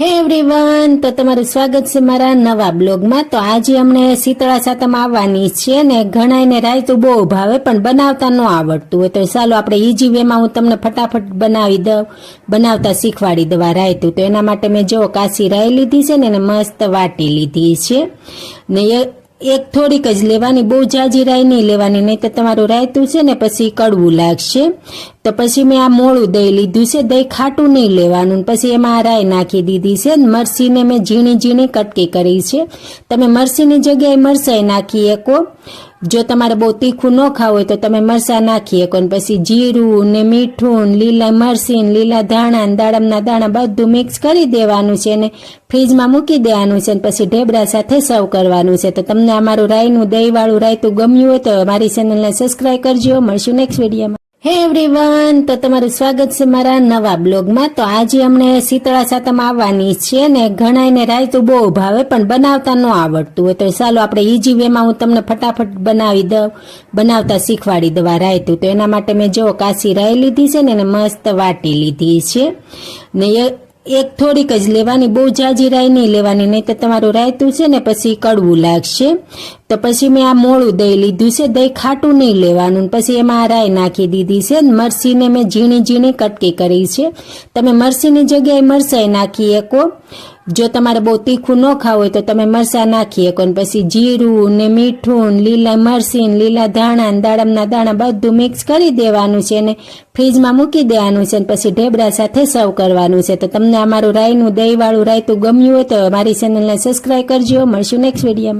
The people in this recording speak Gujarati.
હે એવરીવન, તો તમારું સ્વાગત છે મારા નવા બ્લોગમાં। તો આજે અમને શીતળા સાતમ આવવાની છે ને ઘણાયને રાયતું બહુ ભાવે પણ બનાવતા ન આવડતું હોય, તો ચાલો આપણે ઈજી વેમાં હું તમને ફટાફટ બનાવતા શીખવાડી દવા રાયતું। તો એના માટે મેં જો કાચી રાઈ લીધી છે ને એને મસ્ત વાટી લીધી છે ને એક થોડીક જ લેવાની, બહુ જાજી રાઈ નહીં લેવાની, નહીં તો તમારું રાયતું છે ને પછી કડવું લાગશે। તો પછી મેં આ મોળું દહીં લીધું છે, દહીં ખાટું નહીં લેવાનું। પછી એમાં રાઈ નાખી દીધી છે, મરચીને મેં ઝીણી ઝીણી કટકી કરી છે। તમે મરચીની જગ્યાએ મરચાઈ નાખી શકો, જો તમારે બહુ તીખું ન ખાવું હોય તો તમે મરચાં નાખી શકો। પછી જીરું ને મીઠું, લીલા મરચી, લીલા ધાણા, દાડમના દાણા બધું મિક્સ કરી દેવાનું છે ને ફ્રીજમાં મૂકી દેવાનું છે, પછી ઢેબરા સાથે સર્વ કરવાનું છે। તો તમને અમારું રાઈનું દહીંવાળું રાયતું ગમ્યું હોય તો મારી ચેનલને સબસ્ક્રાઈબ કરજો। મળશું નેક્સ્ટ વિડીયોમાં। હે એવરીવન, તો તમારું સ્વાગત છે મારા નવા બ્લોગમાં। તો આજે અમને શીતળા સાતમ આવવાની છે ને ઘણાયને રાયતું બહુ ભાવે પણ બનાવતા ન આવડતું હોય, તો ચાલો આપણે ઈજી વેમાં હું તમને ફટાફટ બનાવતા શીખવાડી દવા રાયતું। તો એના માટે મેં જો કાચી રાઈ લીધી છે ને એને મસ્ત વાટી લીધી છે ને એક થોડીક જ લેવાની, બહુ જાજી રાઈ નહીં લેવાની, નહીં તો તમારું રાયતું છે ને પછી કડવું લાગશે। તો પછી મેં આ મોળું દહીં લીધું છે, દહીં ખાટું નહીં લેવાનું। પછી એમાં રાઈ નાખી દીધી છે, મરચીને મેં ઝીણી ઝીણી કટકી કરી છે। તમે મરચીની જગ્યાએ મરચાઈ નાખી શકો, જો તમારે બહુ તીખું ન ખાવું હોય તો તમે મરચાં નાખી શકો। પછી જીરું ને મીઠું, લીલા મરચી, લીલા ધાણા, દાડમના દાણા બધું મિક્સ કરી દેવાનું છે ને ફ્રીજમાં મૂકી દેવાનું છે, પછી ઢેબરા સાથે સર્વ કરવાનું છે। તો તમને અમારું રાઈનું દહીંવાળું રાયતું ગમ્યું હોય તો મારી ચેનલને સબસ્ક્રાઈબ કરજો। મળશું નેક્સ્ટ વિડીયોમાં।